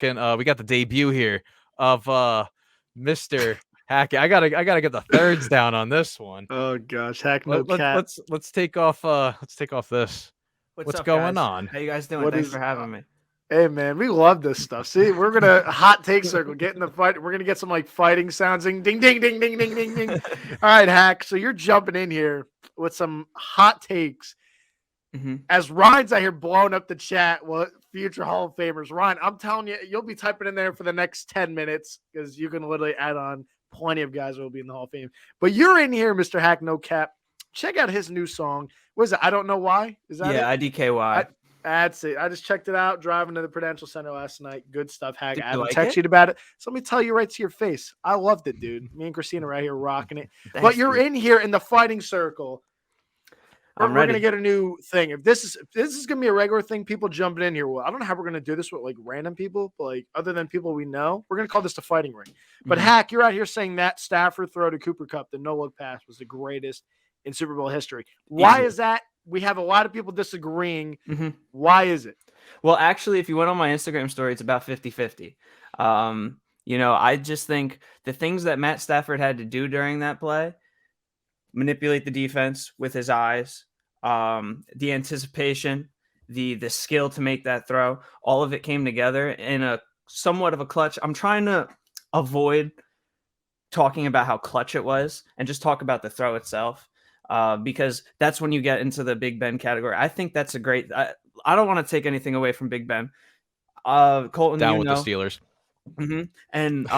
we got the debut here of Mr. Hackett. I gotta get the thirds down on this one. Oh gosh, Hack no Let, cap. let's take off this. What's What's up, going guys? on? How you guys doing? What Thanks is- for having me. Hey man, we love this stuff. See, we're gonna hot take circle, get in the fight. We're gonna get some like fighting sounds, ding, ding, ding, ding, ding, ding, ding, ding. All right, Hack. So you're jumping in here with some hot takes. As Ryan's out here blowing up the chat, well, future Hall of Famers. Ryan, I'm telling you, you'll be typing in there for the next 10 minutes because you can literally add on plenty of guys who will be in the Hall of Fame. But you're in here, Mr. Hack No Cap. Check out his new song. What is it? I Don't Know Why. Is that it? IDKY. That's it. I just checked it out driving to the Prudential Center last night. Good stuff, Hack. Did I you haven't like texted it? you about it. So let me tell you right to your face. I loved it, dude. Me and Christina right here rocking it. Thanks, but you're dude. in here in the fighting circle. I'm We're ready. gonna get a new thing. If this is gonna be a regular thing, people jumping in here. Well, I don't know how we're gonna do this with like random people, but like other than people we know, we're gonna call this the fighting ring. But Hack, you're out here saying that Stafford throw to Cooper Kupp, the no-look pass, was the greatest in Super Bowl history. Why is that? We have a lot of people disagreeing. Why is it? Well, actually, if you went on my Instagram story, it's about 50-50. I just think the things that Matt Stafford had to do during that play, manipulate the defense with his eyes, the anticipation, the skill to make that throw, all of it came together in a somewhat of a clutch. I'm trying to avoid talking about how clutch it was and just talk about the throw itself, because that's when you get into the Big Ben category. I think that's a great. I don't want to take anything away from Big Ben. Colton, Down with the Steelers. And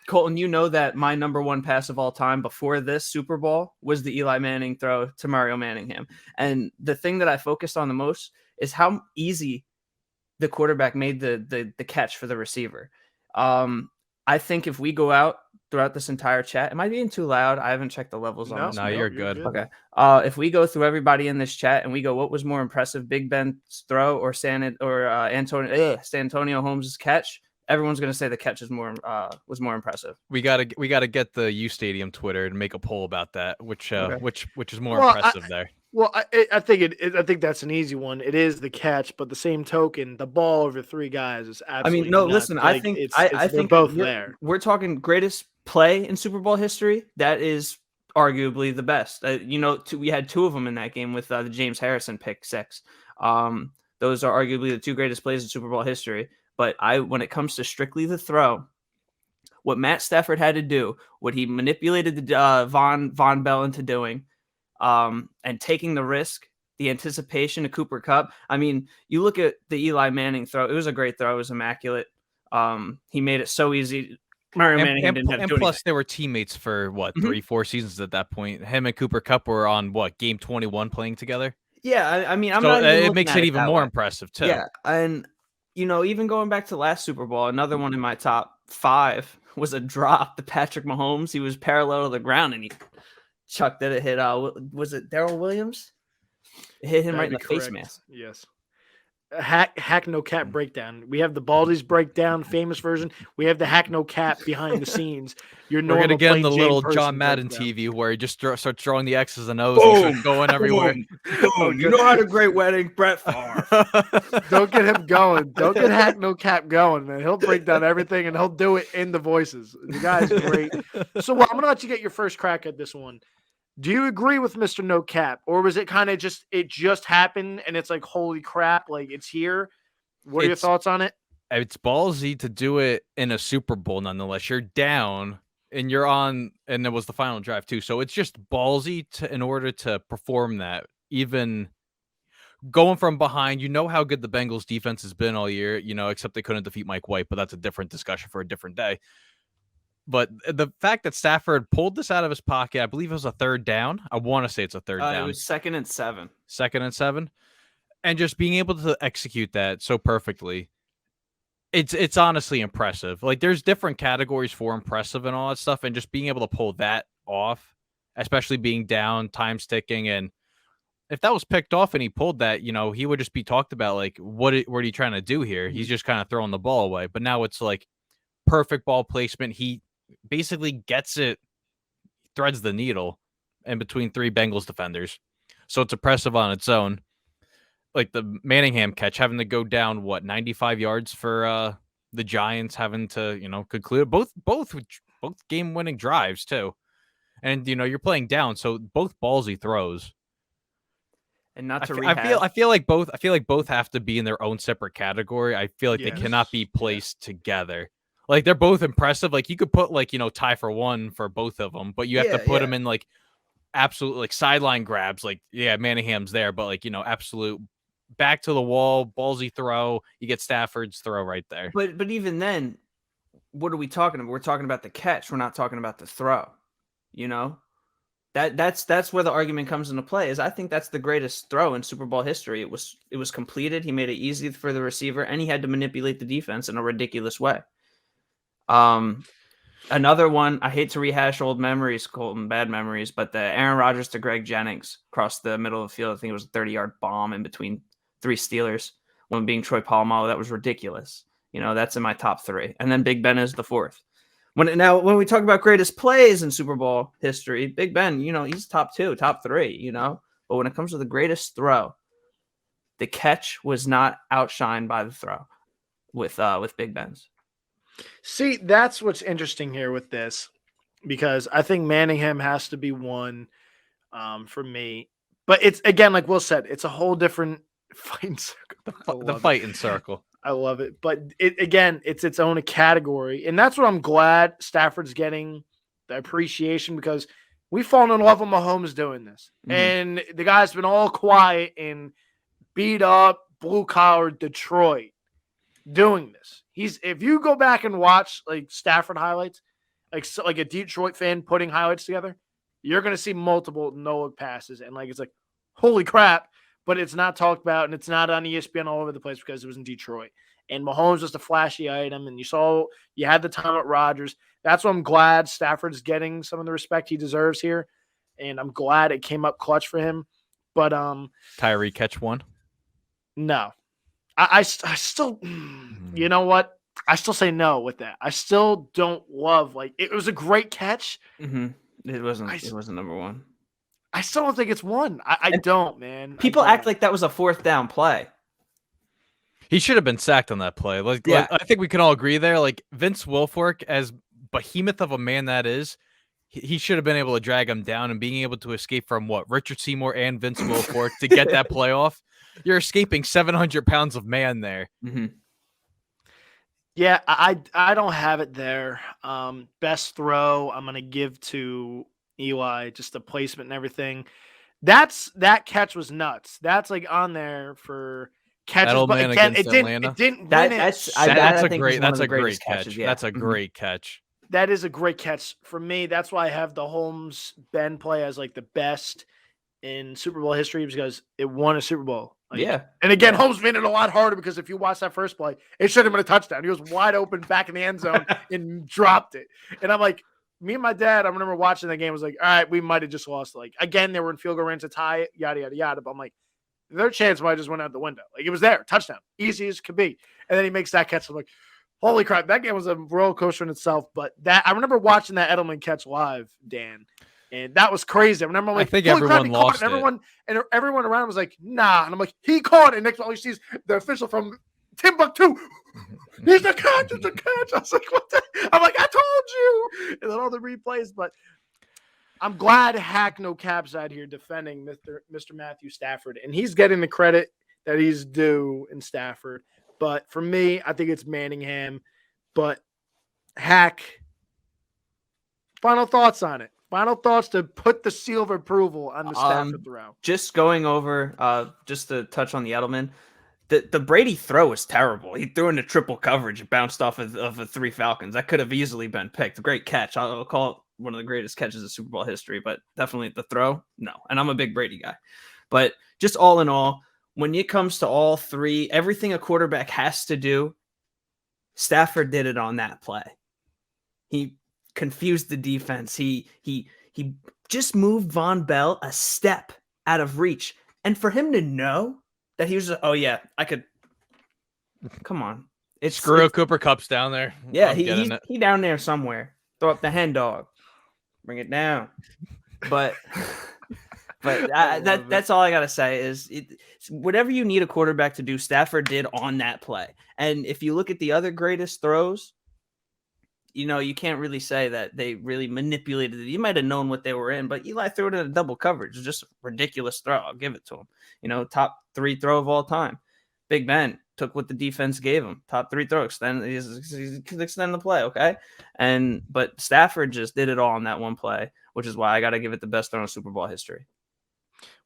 Colton, you know that my number one pass of all time before this Super Bowl was the Eli Manning throw to Mario Manningham. And the thing that I focused on the most is how easy the quarterback made the catch for the receiver. I think if we go out throughout this entire chat, am I being too loud? I haven't checked the levels on this. No, you're good. Okay. If we go through everybody in this chat and we go, what was more impressive, Big Ben's throw or Santonio Holmes' catch? Everyone's going to say the catch is was more impressive. We gotta get the U Stadium Twitter and make a poll about that, which is more impressive there. Well, I think I think that's an easy one. It is the catch, but the same token, the ball over three guys is absolutely. Listen. Like, I think they're both there. We're talking greatest play in Super Bowl history. That is arguably the best. We had two of them in that game with the James Harrison pick six. Those are arguably the two greatest plays in Super Bowl history. But when it comes to strictly the throw, what Matt Stafford had to do, what he manipulated the Von Bell into doing, and taking the risk, the anticipation of Cooper Kupp. I mean, you look at the Eli Manning throw; it was a great throw. It was immaculate. He made it so easy. Mario Manningham didn't have to do plus, anything. they were teammates for 3-4 seasons at that point. Him and Cooper Kupp were on game 21 playing together. Yeah, I'm so not. It makes it even more impressive too. Yeah, and even going back to last Super Bowl, another one in my top 5 was a drop to Patrick Mahomes. He was parallel to the ground and he chucked it. It hit. Was it Darrell Williams? It hit him right in the face mask. Yes. Hack no cap breakdown. We have the Baldy's breakdown, famous version. We have the Hack no cap behind the scenes. We're gonna get in the little John Madden TV where he just starts drawing the X's and O's and starts going everywhere. Boom. You know how to great wedding, Brett Favre. Don't get him going. Don't get Hack no cap going, man. He'll break down everything and he'll do it in the voices. The guy's great. So I'm gonna let you get your first crack at this one. Do you agree with Mr. No Cap, or was it kind of just happened and it's like, holy crap, like it's here? What are your thoughts on it? It's ballsy to do it in a Super Bowl, nonetheless. You're down and you're on, and it was the final drive too. So it's just ballsy in order to perform that, even going from behind. You know how good the Bengals defense has been all year, except they couldn't defeat Mike White, but that's a different discussion for a different day. But the fact that Stafford pulled this out of his pocket, I believe it was a third down. I want to say it's a third down. It was 2nd and 7. 2nd and 7. And just being able to execute that so perfectly, it's honestly impressive. Like, there's different categories for impressive and all that stuff, and just being able to pull that off, especially being down, time's ticking, and if that was picked off and he pulled that, he would just be talked about like, what are you trying to do here? He's just kind of throwing the ball away. But now it's like perfect ball placement. He basically gets it, threads the needle in between 3 Bengals defenders. So it's impressive on its own. Like the Manningham catch, having to go down 95 yards for the Giants having to, conclude both game-winning drives too. And you're playing down, so both ballsy throws. And not to I feel like both have to be in their own separate category. I feel like they cannot be placed together. Like they're both impressive. Like you could put tie for one for both of them, but you have to put them in like absolute like sideline grabs. Like Manningham's there, but like absolute back to the wall ballsy throw. You get Stafford's throw right there. But even then, what are we talking about? We're talking about the catch. We're not talking about the throw. That's where the argument comes into play. Is I think that's the greatest throw in Super Bowl history. It was completed. He made it easy for the receiver, and he had to manipulate the defense in a ridiculous way. Another one. I hate to rehash old memories, Colton, bad memories, but the Aaron Rodgers to Greg Jennings across the middle of the field. I think it was a 30-yard bomb in between 3 Steelers. One being Troy Polamalu. That was ridiculous. That's in my top 3, and then Big Ben is the 4th. When we talk about greatest plays in Super Bowl history, Big Ben, he's top 2, top 3, But when it comes to the greatest throw, the catch was not outshined by the throw with Big Ben's. See, that's what's interesting here with this, because I think Manningham has to be one for me. But it's, again, like Will said, it's a whole different fighting circle. The fighting circle. I love it. But it's its own category. And that's what I'm glad Stafford's getting the appreciation, because we've fallen in love with Mahomes doing this. Mm-hmm. And the guy's been all quiet in beat up, blue collar Detroit doing this. If you go back and watch like Stafford highlights, like a Detroit fan putting highlights together, you're going to see multiple no-look passes. And it's like, holy crap. But it's not talked about, and it's not on ESPN all over the place because it was in Detroit. And Mahomes was a flashy item, and you had the time at Rodgers. That's why I'm glad Stafford's getting some of the respect he deserves here, and I'm glad it came up clutch for him. But Tyree catch one? No. I still, you know what? I still say no with that. I still don't love, it was a great catch. Mm-hmm. It wasn't number 1. I still don't think it's one. I don't, man. People act like that was a 4th down play. He should have been sacked on that play. I think we can all agree there. Like Vince Wilfork, as behemoth of a man that is, he should have been able to drag him down, and being able to escape from Richard Seymour and Vince Wilfork to get that play off. You're escaping 700 pounds of man there. Mm-hmm. Yeah, I don't have it there. Best throw I'm going to give to Eli, just the placement and everything. That catch was nuts. That's on there for catches, Edelman, but again, it didn't win it. That's a great catch. Yeah. That's a great catch. That is a great catch for me. That's why I have the Holmes Ben play as the best in Super Bowl history, because it won a Super Bowl. And again, Holmes made it a lot harder, because if you watch that first play, it should have been a touchdown. He was wide open back in the end zone and dropped it. And I'm like, me and my dad, I remember watching the game, was like, all right, we might have just lost. Again, they were in field goal range to tie it, yada, yada, yada. But I'm like, their chance might have just went out the window. It was there, touchdown, easy as could be. And then he makes that catch. I'm like, holy crap, that game was a roller coaster in itself. But I remember watching that Edelman catch live, Dan, and that was crazy. I remember, I'm like, I think everyone lost it. And everyone around was like, nah. And I'm like, he caught it. And next all he sees the official from Timbuktu. He's a catch. It's a catch. I was like, what the? I'm like, I told you. And then all the replays. But I'm glad Hack No Cap's out here defending Mr. Matthew Stafford. And he's getting the credit that he's due in Stafford. But for me, I think it's Manningham. But Hack, final thoughts on it. Final thoughts to put the seal of approval on the Stafford throw. Just going over, just to touch on the Edelman, the Brady throw was terrible. He threw into triple coverage. It bounced off of the 3 Falcons. That could have easily been picked. Great catch. I'll call it one of the greatest catches of Super Bowl history, but definitely the throw, no. And I'm a big Brady guy. But just all in all, when it comes to all 3, everything a quarterback has to do, Stafford did it on that play. He confused the defense. He just moved Von Bell a step out of reach. And for him to know that he was, oh yeah, I could, come on. Screw Cooper Kupp's down there. Yeah, he down there somewhere. Throw up the hen dog. Bring it down. But But I love it. that's all I gotta say is whatever you need a quarterback to do, Stafford did on that play. And if you look at the other greatest throws, you can't really say that they really manipulated it. You might have known what they were in, but Eli threw it in a double coverage. It's just a ridiculous throw. I'll give it to him. Top 3 throw of all time. Big Ben took what the defense gave him. Top 3 throw. He's extend the play, okay? But Stafford just did it all on that one play, which is why I got to give it the best throw in Super Bowl history.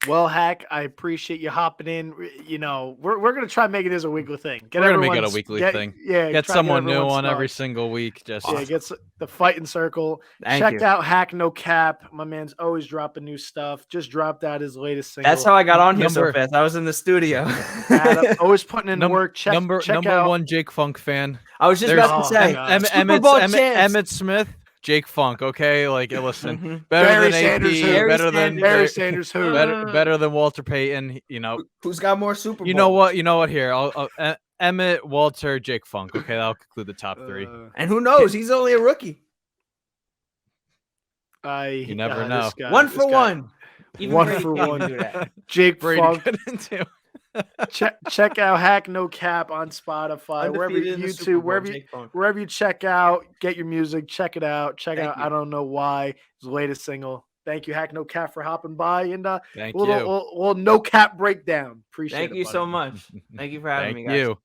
Well, Hack, I appreciate you hopping in. We're gonna try and make it as a weekly thing. We're gonna make it a weekly thing. Yeah, get someone new on thoughts. every single week. Just get the fighting circle. Check out Hack No Cap. My man's always dropping new stuff. Just dropped out his latest single. That's how I got on here so fast. I was in the studio. Adam, always putting in work. Check number out. 1 Jake Funk fan. I was just about to say Emmett Smith. Jake Funk, okay, listen, better Barry than Sanders, AP, better than Barry Sanders, who better than Walter Payton, who's got more Super Bowls? You know what? Here, I'll Emmett, Walter, Jake Funk. Okay, that'll conclude the top 3. And who knows? He's only a rookie. You never know. One for one. One for one. Jake Funk. Check out Hack No Cap on Spotify, wherever YouTube, wherever you check out, get your music, check it out. Check out I Don't Know Why, his latest single. Thank you, Hack No Cap, for hopping by, and thank you. We'll no cap breakdown. Appreciate it. Thank you so much. Thank you for having me, guys. Thank you.